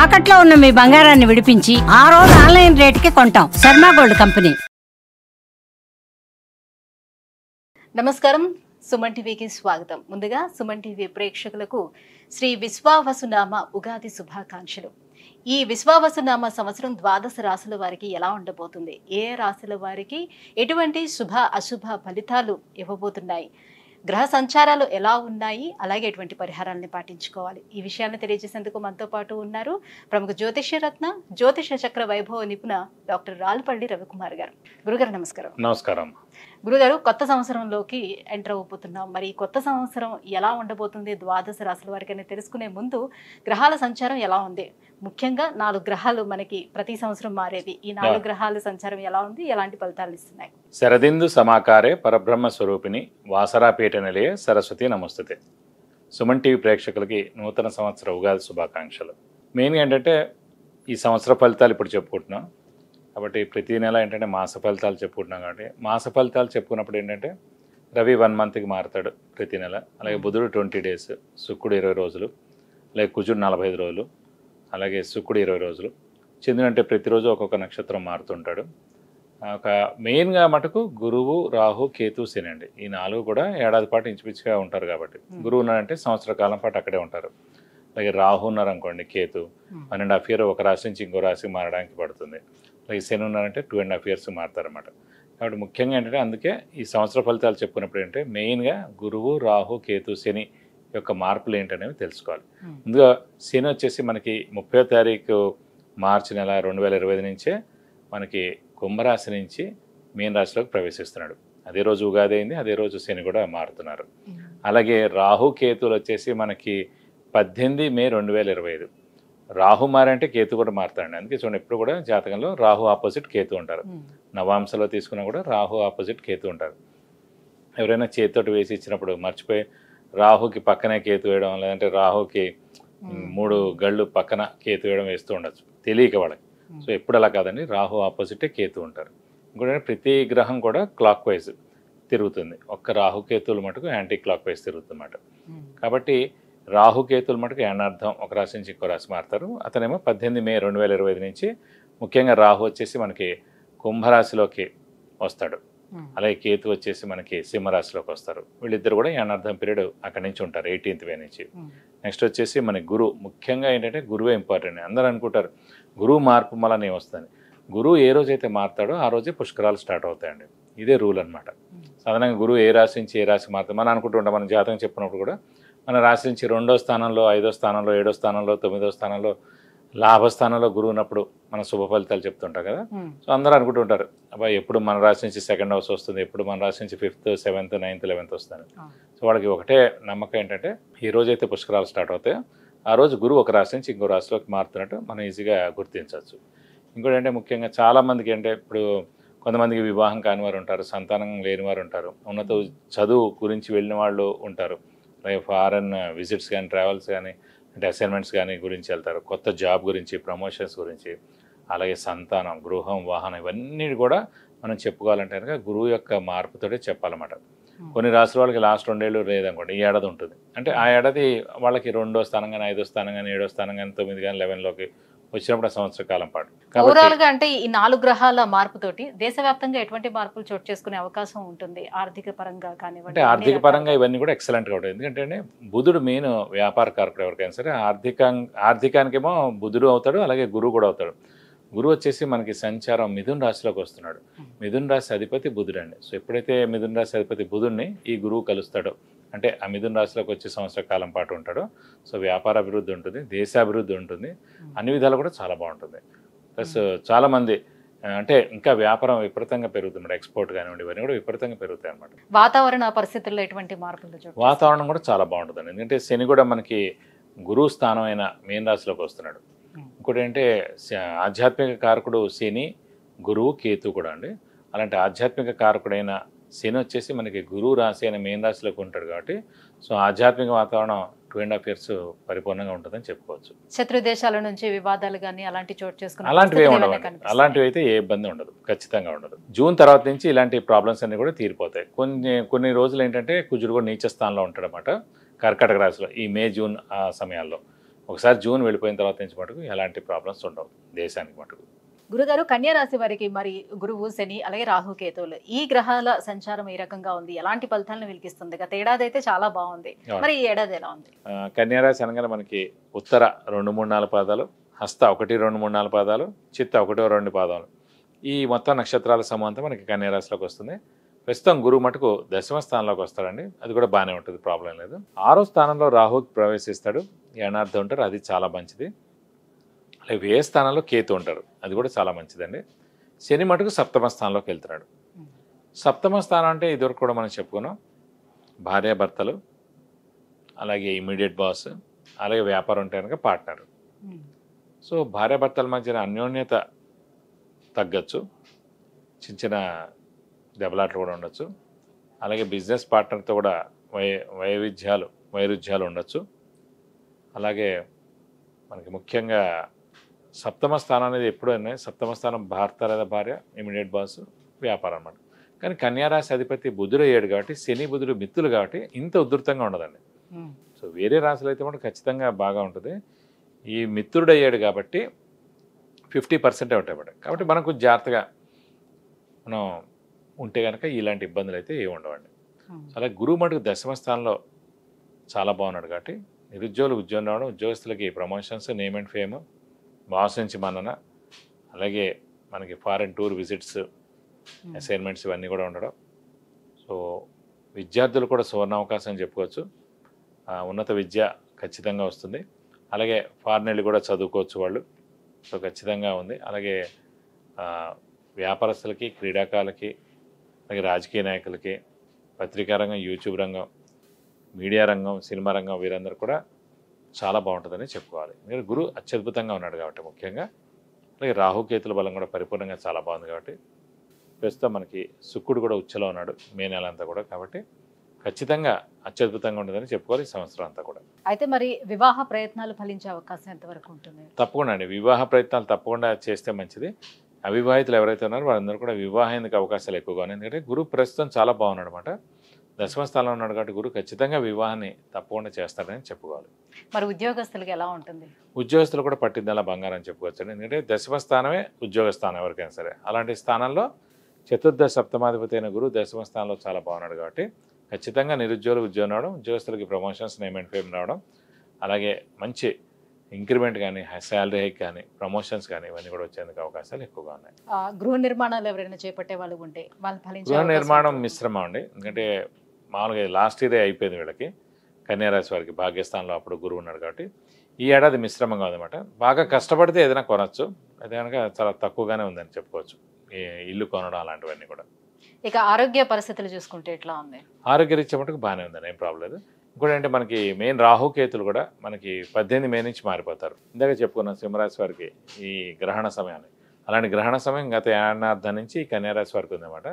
తాకట్లో ఉన్న మీ బంగారాన్ని విడిపించి ఆ రోజు ఆన్లైన్ రేటుకి కొంటాం. Sharma gold company. నమస్కారం, సుమన్ టీవీకి స్వాగతం. ముందుగా సుమన్ టీవీ ప్రేక్షకులకు శ్రీ విశ్వావసునామ ఉగాది శుభాకాంక్షలు. ఈ విశ్వావసునామ సంవత్సరం ద్వాదశ రాశుల వారికి ఎలా ఉండబోతుంది, ఏ రాశుల వారికి ఎటువంటి శుభ అశుభ ఫలితాలు ఇవ్వబోతున్నాయి, గ్రహ సంచారాలు ఎలా ఉన్నాయి, అలాగే ఎటువంటి పరిహారాలను పాటించుకోవాలి, ఈ విషయాన్ని తెలియజేసేందుకు మనతో పాటు ఉన్నారు ప్రముఖ జ్యోతిష్యరత్న జ్యోతిష చక్ర వైభవ నిపుణ డాక్టర్ రాల్పల్లి రవికుమార్ గారు. గురుగారు నమస్కారం. నమస్కారం. గురుగారు, కొత్త సంవత్సరంలోకి ఎంటర్ అయిపోతున్నాం. మరి కొత్త సంవత్సరం ఎలా ఉండబోతుంది ద్వాదశ రాశుల వారికి అని తెలుసుకునే ముందు గ్రహాల సంచారం ఎలా ఉంది, ముఖ్యంగా 4 గ్రహాలు మనకి ప్రతి సంవత్సరం మారేది, ఈ 4 గ్రహాల సంచారం ఎలా ఉంది, ఎలాంటి ఫలితాలు ఇస్తున్నాయి? శరదిందు సమాకారే పరబ్రహ్మ స్వరూపిణి వాసరాపేట నిలయ సరస్వతి నమస్తుతే. సుమన్ టీవీ ప్రేక్షకులకి నూతన సంవత్సర ఉగాది శుభాకాంక్షలు. మెయిన్గా ఏంటంటే ఈ సంవత్సర ఫలితాలు ఇప్పుడు చెప్పుకుంటున్నాం కాబట్టి ప్రతి నెల ఏంటంటే మాస ఫలితాలు చెప్పుకుంటున్నాం కాబట్టి మాస ఫలితాలు చెప్పుకున్నప్పుడు ఏంటంటే రవి 1 మంత్కి మారుతాడు ప్రతి నెల, అలాగే బుధుడు 20 డేస్, శుక్రుడు 20 రోజులు, అలాగే కుజుడు 45 రోజులు, అలాగే శుక్రుడు 20 రోజులు, చంద్రుడు అంటే ప్రతిరోజు ఒక్కొక్క నక్షత్రం మారుతుంటాడు. ఒక మెయిన్గా మటుకు గురువు, రాహు, కేతు, శని అండి. ఈ 4 కూడా ఏడాది పాటు ఇంచుమించుగా ఉంటారు కాబట్టి గురువు ఉన్నారంటే సంవత్సర కాలం పాటు అక్కడే ఉంటారు. అలాగే రాహు ఉన్నారనుకోండి, కేతు 1.5 ఇయర్ ఒక రాశి నుంచి ఇంకో రాశికి మారడానికి పడుతుంది. అలాగే శని ఉన్నారంటే 2.5 ఇయర్స్ మారుతారన్నమాట. కాబట్టి ముఖ్యంగా ఏంటంటే అందుకే ఈ సంవత్సర ఫలితాలు చెప్పుకున్నప్పుడు ఏంటంటే మెయిన్గా గురువు, రాహు, కేతు, శని యొక్క మార్పులు ఏంటనేవి తెలుసుకోవాలి. ముందుగా శని వచ్చేసి మనకి 30వ తారీఖు మార్చి నెల 2025 నుంచే మనకి కుంభరాశి నుంచి మీన రాశిలోకి ప్రవేశిస్తున్నాడు. అదే రోజు ఉగాది అయింది, అదే రోజు శని కూడా మారుతున్నారు. అలాగే రాహు, కేతువులు వచ్చేసి మనకి 18 మే 2025. రాహు మారంటే కేతు కూడా మారుతాడండి. అందుకే చూడండి ఎప్పుడు కూడా జాతకంలో రాహు ఆపోజిట్ కేతు ఉంటారు. నవాంశలో తీసుకున్నా కూడా రాహు ఆపోజిట్ కేతు ఉంటారు. ఎవరైనా చేతితోటి వేసి ఇచ్చినప్పుడు మర్చిపోయి రాహుకి పక్కనే కేతు వేయడం, లేదంటే రాహుకి 3 గళ్ళు పక్కన కేతు వేయడం వేస్తూ ఉండొచ్చు తెలియక వాళ్ళకి. సో ఎప్పుడు అలా కాదండి, రాహు ఆపోజిటే కేతు ఉంటారు. ఇంకోటి ప్రతి గ్రహం కూడా క్లాక్ వైజ్ తిరుగుతుంది, ఒక్క రాహుకేతువులు మటుకు యాంటీ క్లాక్ వైజ్ తిరుగుతుందన్నమాట. కాబట్టి రాహుకేతువులు మటుకు ఏనార్థం ఒక రాశి నుంచి ఇంకో రాశి మారుతారు. అతనేమో 18 మే 2025 నుంచి ముఖ్యంగా రాహు వచ్చేసి మనకి కుంభరాశిలోకి వస్తాడు, అలాగే కేతు వచ్చేసి మనకి సింహరాశిలోకి వస్తారు. వీళ్ళిద్దరు కూడా ఏనార్థం పీరియడ్ అక్కడి నుంచి ఉంటారు 18th మే నుంచి. నెక్స్ట్ వచ్చేసి మన గురువు, ముఖ్యంగా ఏంటంటే గురువే ఇంపార్టెంట్. అందరూ అనుకుంటారు గురువు మార్పు మళ్ళీ వస్తుంది. గురువు ఏ రోజైతే మారుతాడో ఆ రోజే పుష్కరాలు స్టార్ట్ అవుతాయండి. ఇదే రూల్ అనమాట. సాధారణంగా గురువు ఏ రాశి నుంచి ఏ రాశి మారుతాడు మనం అనుకుంటుంటాం. మన జాతకం చెప్పినప్పుడు కూడా మన రాశి నుంచి 2వ స్థానంలో, 5వ స్థానంలో, 7వ స్థానంలో, 9వ స్థానంలో, లాభస్థానంలో గురువు ఉన్నప్పుడు మన శుభ ఫలితాలు చెప్తుంటాం కదా. సో అందరూ అనుకుంటుంటారు అబ్బాయి ఎప్పుడు మన రాశి నుంచి 2nd హౌస్ వస్తుంది, ఎప్పుడు మన రాశి నుంచి 5th, 7th, 9th, 11th వస్తుంది. సో వాళ్ళకి ఒకటే నమ్మకం ఏంటంటే ఈ రోజైతే పుష్కరాలు స్టార్ట్ అవుతాయో ఆ రోజు గురువు ఒక రాశి నుంచి ఇంకో రాశిలోకి మారుతున్నట్టు మనం ఈజీగా గుర్తించవచ్చు. ఇంకోటి అంటే ముఖ్యంగా చాలామందికి అంటే ఇప్పుడు కొంతమందికి వివాహం కాని వారు ఉంటారు, సంతానం లేని వారు ఉంటారు, ఉన్నత చదువు గురించి వెళ్ళిన వాళ్ళు ఉంటారు, అలాగే ఫారెన్ విజిట్స్ కానీ, ట్రావెల్స్ కానీ, అంటే అసైన్మెంట్స్ కానీ గురించి వెళ్తారు, కొత్త జాబ్ గురించి, ప్రమోషన్స్ గురించి, అలాగే సంతానం, గృహం, వాహనం ఇవన్నీ కూడా మనం చెప్పుకోవాలంటే కనుక గురువు యొక్క మార్పుతోటే చెప్పాలన్నమాట. కొన్ని రాశుల వాళ్ళకి లాస్ట్ 2 ఏళ్ళు లేదనుకోండి, ఈ ఏడాది ఉంటుంది. అంటే ఆ ఏడాది వాళ్ళకి 2వ స్థానం కానీ, 5వ స్థానం కానీ, 7వ స్థానం కానీ, 9 కానీ, 11లోకి వచ్చినప్పుడు సంవత్సర కాలం పాటు. ఓవరాల్ గా అంటే ఈ 4 గ్రహాల మార్పుతోటి దేశవ్యాప్తంగా ఎటువంటి మార్పులు చోటు చేసుకునే అవకాశం ఉంటుంది? ఆర్థిక పరంగా కానివ్వండి, అంటే ఆర్థిక పరంగా ఇవన్నీ కూడా ఎక్సలెంట్గా ఉంటుంది. ఎందుకంటే బుధుడు మెయిన్ వ్యాపార కారకుడు ఎవరికైనా సరే. ఆర్థికానికేమో బుధుడు అవుతాడు, అలాగే గురువు కూడా అవుతాడు. గురువు వచ్చేసి మనకి సంచారం మిథున రాశిలోకి వస్తున్నాడు. మిథున రాశి అధిపతి బుధుడు అండి. సో ఎప్పుడైతే మిథున రాశి అధిపతి బుధుడిని ఈ గురువు కలుస్తాడో, అంటే ఆ మిథున రాశిలోకి వచ్చి సంవత్సర కాలం పాటు ఉంటాడో, సో వ్యాపార అభివృద్ధి ఉంటుంది, దేశాభివృద్ధి ఉంటుంది, అన్ని విధాలు కూడా చాలా బాగుంటుంది. ప్లస్ చాలామంది అంటే ఇంకా వ్యాపారం విపరీతంగా పెరుగుతుంది, ఎక్స్పోర్ట్ కానివ్వండి ఇవన్నీ కూడా విపరీతంగా పెరుగుతాయి అన్నమాట. వాతావరణ పరిస్థితుల్లో ఎటువంటి మార్పులు? వాతావరణం కూడా చాలా బాగుంటుందండి. ఎందుకంటే శని కూడా మనకి గురువు స్థానం అయిన మీన రాశిలోకి వస్తున్నాడు. ఇంకోటి ఏంటంటే ఆధ్యాత్మిక కారకుడు శని, గురువు, కేతు కూడా అండి. అలాంటి ఆధ్యాత్మిక కారకుడైన శని వచ్చేసి మనకి గురువు రాశి అయిన మీన రాశిలోకి ఉంటాడు కాబట్టి సో ఆధ్యాత్మిక వాతావరణం 2.5 years పరిపూర్ణంగా ఉంటుందని చెప్పుకోవచ్చు. శత్రు దేశాల నుంచి వివాదాలు కానీ అలాంటి చోటు చేసుకున్న అలాంటివి అయితే ఏ ఇబ్బంది ఉండదు, ఖచ్చితంగా ఉండదు. జూన్ తర్వాత నుంచి ఇలాంటి ప్రాబ్లమ్స్ అన్ని కూడా తీరిపోతాయి. కొన్ని రోజులు ఏంటంటే కుజుడు కూడా నీచ స్థానంలో ఉంటాడు అన్నమాట కర్కాటక రాశిలో ఈ మే జూన్ ఆ సమయాల్లో. ఒకసారి జూన్ వెళ్ళిపోయిన తర్వాత నుంచి మటుకు ఎలాంటి ప్రాబ్లమ్స్ ఉండవు దేశానికి మటుకు. గురుగారు, కన్యా రాశి వారికి మరి గురువు, శని, అలాగే రాహు, కేతువులు ఈ గ్రహాల సంచారం ఏ రకంగా ఉంది, ఎలాంటి ఫలితాలను వెలిగిస్తుంది? గత ఏడాది అయితే చాలా బాగుంది, మరి ఈ ఏడాది ఎలా ఉంది? కన్యారాశి అనగానే మనకి ఉత్తర 2, 3, 4 పాదాలు, హస్త 1, 2, 3, 4 పాదాలు, చిత్త 1, 2 పాదాలు, ఈ మొత్తం నక్షత్రాల సమూహంతో మనకి కన్యారాశిలోకి వస్తుంది. ప్రస్తుతం గురువు మటుకు 10వ స్థానంలోకి వస్తాడండి. అది కూడా బాగానే ఉంటుంది, ప్రాబ్లం లేదు. 6వ స్థానంలో రాహు ప్రవేశిస్తాడు, ఏనార్థం ఉంటారు, అది చాలా మంచిది. అలాగే వ్యయ స్థానంలో కేతు ఉంటారు, అది కూడా చాలా మంచిదండి. శని మటుకు 7వ స్థానంలోకి వెళ్తున్నాడు. 7వ స్థానం అంటే ఇదివరకు కూడా మనం చెప్పుకున్నాం, భార్యాభర్తలు, అలాగే ఇమీడియట్ బాస్, అలాగే వ్యాపారం ఉంటే కనుక పార్ట్నర్. సో భార్యాభర్తల మధ్యన అన్యోన్యత తగ్గచ్చు, చిన్న చిన్న దెబ్బలాట్లు కూడా ఉండొచ్చు. అలాగే బిజినెస్ పార్ట్నర్తో కూడా వైరుధ్యాలు ఉండొచ్చు. అలాగే మనకి ముఖ్యంగా 7వ స్థానం అనేది ఎప్పుడైనా 7వ స్థానం భర్త లేదా భార్య, ఇమీడియట్ బాస్, వ్యాపారం అన్నమాట. కానీ కన్యారాశి అధిపతి బుధుడు అయ్యాడు కాబట్టి, శని బుధుడు మిత్రులు కాబట్టి ఇంత ఉధృతంగా ఉండదండి. సో వేరే రాశులు అయితే మనకు ఖచ్చితంగా బాగా ఉంటుంది. ఈ మిత్రుడు అయ్యాడు కాబట్టి 50% ఉంటాయి. కాబట్టి మనకు జాగ్రత్తగా మనం ఉంటే కనుక ఇలాంటి ఇబ్బందులు అయితే ఏమి ఉండవండి. అలాగే గురువు మటుకు 10వ స్థానంలో చాలా బాగున్నాడు కాబట్టి నిరుద్యోగులు ఉద్యోగం రావడం, ఉద్యోగస్తులకి promotions, name and fame, boss నుంచి మన్నన, అలాగే మనకి ఫారెన్ టూర్ విజిట్స్, అసైన్మెంట్స్ ఇవన్నీ కూడా ఉండడం. సో విద్యార్థులు కూడా సువర్ణ అవకాశం అని చెప్పుకోవచ్చు. ఉన్నత విద్య ఖచ్చితంగా వస్తుంది. అలాగే ఫారెన్ వెళ్ళి కూడా చదువుకోవచ్చు వాళ్ళు. సో ఖచ్చితంగా ఉంది. అలాగే వ్యాపారస్తులకి, క్రీడాకారులకి, అలాగే రాజకీయ నాయకులకి, పత్రికా రంగం, యూట్యూబ్ రంగం, మీడియా రంగం, సినిమా రంగం, వీరందరూ కూడా చాలా బాగుంటుందని చెప్పుకోవాలి. మీరు గురు అత్యద్భుతంగా ఉన్నాడు కాబట్టి ముఖ్యంగా. అలాగే రాహుకేతుల బలం కూడా పరిపూర్ణంగా చాలా బాగుంది కాబట్టి ప్రస్తుతం మనకి శుక్రుడు కూడా ఉచ్చలో ఉన్నాడు మే నెల అంతా కూడా. కాబట్టి ఖచ్చితంగా అత్యద్భుతంగా ఉంటుందని చెప్పుకోవాలి ఈ సంవత్సరం అంతా కూడా. అయితే మరి వివాహ ప్రయత్నాలు ఫలించే అవకాశం ఎంతవరకు ఉంటుంది? తప్పకుండా అండి, వివాహ ప్రయత్నాలు తప్పకుండా చేస్తే మంచిది. అవివాహితులు ఎవరైతే ఉన్నారో వాళ్ళందరూ కూడా వివాహానికి అవకాశాలు ఎక్కువగా ఉన్నాయి. ఎందుకంటే గురువు ప్రస్తుతం చాలా బాగున్నాడు అనమాట. 10వ స్థానంలో ఉన్నాడు కాబట్టి గురువు ఖచ్చితంగా వివాహాన్ని తప్పకుండా చేస్తాడని చెప్పుకోవాలి. మరి ఉద్యోగస్తులకి ఎలా ఉంటుంది? ఉద్యోగస్తులు కూడా పట్టిందలా బంగారం అని చెప్పుకోవచ్చు. ఎందుకంటే 10వ స్థానమే ఉద్యోగ స్థానం ఎవరికైనా సరే. అలాంటి స్థానంలో చతుర్థ సప్తమాధిపతి అయిన గురువు 10వ స్థానంలో చాలా బాగున్నాడు కాబట్టి ఖచ్చితంగా నిరుద్యోగులు ఉద్యోగం రావడం, ఉద్యోగస్తులకి ప్రమోషన్స్, నేమ్ అండ్ ఫేమ్ రావడం, అలాగే మంచి ఇంక్రిమెంట్ కానీ, శాలరీ హైక్ కానీ, ప్రమోషన్స్ కానీ ఇవన్నీ కూడా వచ్చేందుకు అవకాశాలు ఎక్కువగా ఉన్నాయి. గృహ నిర్మాణాలు ఎవరైనా చేపట్టే వాళ్ళు ఉంటే వాళ్ళు ఫలించే గృహ అవకాశం నిర్మాణం ఉంటుంది? మిశ్రమం అండి. ఎందుకంటే మామూలుగా లాస్ట్ ఇయరే అయిపోయింది వీళ్ళకి, కన్యారాశి వారికి భాగ్యస్థానంలో అప్పుడు గురువు ఉన్నాడు కాబట్టి. ఈ ఏడాది మిశ్రమంగా ఉందన్నమాట. బాగా కష్టపడితే ఏదైనా కొనవచ్చు, అదే కనుక చాలా తక్కువగానే ఉందని చెప్పుకోవచ్చు ఈ ఇల్లు కొనడం అలాంటివన్నీ కూడా. ఇక ఆరోగ్య పరిస్థితులు చూసుకుంటే ఎట్లా ఉంది? ఆరోగ్యరీత్యా మటుకు బాగానే ఉందని, ఏం ప్రాబ్లం లేదు. ఇంకోటి అంటే మనకి మెయిన్ రాహుకేతులు కూడా మనకి 18 మే నుంచి మారిపోతారు. ఇందాక చెప్పుకున్నాం సింహరాశి వారికి ఈ గ్రహణ సమయాన్ని. అలాంటి గ్రహణ సమయం గత ఏడాది నుంచి కన్యారాశి వారికి ఉందన్నమాట.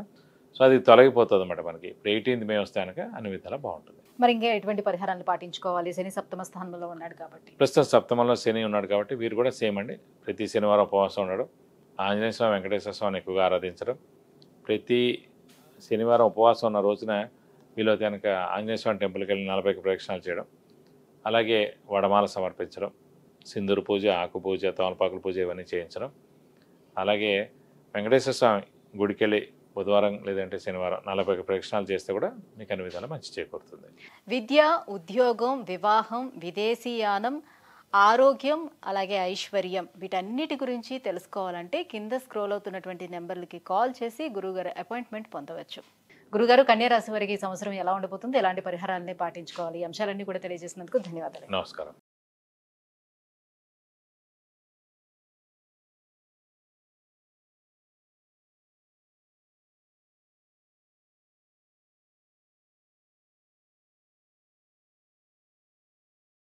సో అది తొలగిపోతుంది అన్నమాట మనకి. ఇప్పుడు 18 మే వస్తే కనుక అన్ని విధాలా బాగుంటుంది. మరి ఇంకా ఎటువంటి పరిహారాలు పాటించుకోవాలి? శని 7వ స్థానంలో ఉన్నాడు కాబట్టి. ప్రస్తుతం 7వ శని ఉన్నాడు కాబట్టి వీరు కూడా సేమ్ అండి. ప్రతి శనివారం ఉపవాసం ఉండడం, ఆంజనేయ స్వామి, వెంకటేశ్వర స్వామిని ఎక్కువగా ఆరాధించడం, ప్రతి శనివారం ఉపవాసం ఉన్న రోజున వీలైతే కనుక ఆంజనేయ స్వామి టెంపుల్కి వెళ్ళి 40 ప్రదక్షిణాలు చేయడం, అలాగే వడమాల సమర్పించడం, సింధూరు పూజ, ఆకు పూజ, తమలపాకుల పూజ ఇవన్నీ చేయించడం, అలాగే వెంకటేశ్వర స్వామి గుడికి వెళ్ళి బుధవారం లేదంటే శనివారం 40 ప్రదక్షిణాలు చేస్తే కూడా మీకు అన్ని విధాలు మంచి చేకూరుతుంది. విద్య, ఉద్యోగం, వివాహం, విదేశీయానం, ఆరోగ్యం, అలాగే ఐశ్వర్యం వీటన్నిటి గురించి తెలుసుకోవాలంటే కింద స్క్రోల్ అవుతున్నటువంటి నెంబర్లకి కాల్ చేసి గురువుగారు అపాయింట్మెంట్ పొందవచ్చు. గురుగారు, కన్యా రాశి వారికి ఈ సంవత్సరం ఎలా ఉండబోతుంది, ఎలాంటి పరిహారాలని పాటించుకోవాలి, ఈ అంశాలన్నీ కూడా తెలియజేసినందుకు ధన్యవాదాలు. నమస్కారం.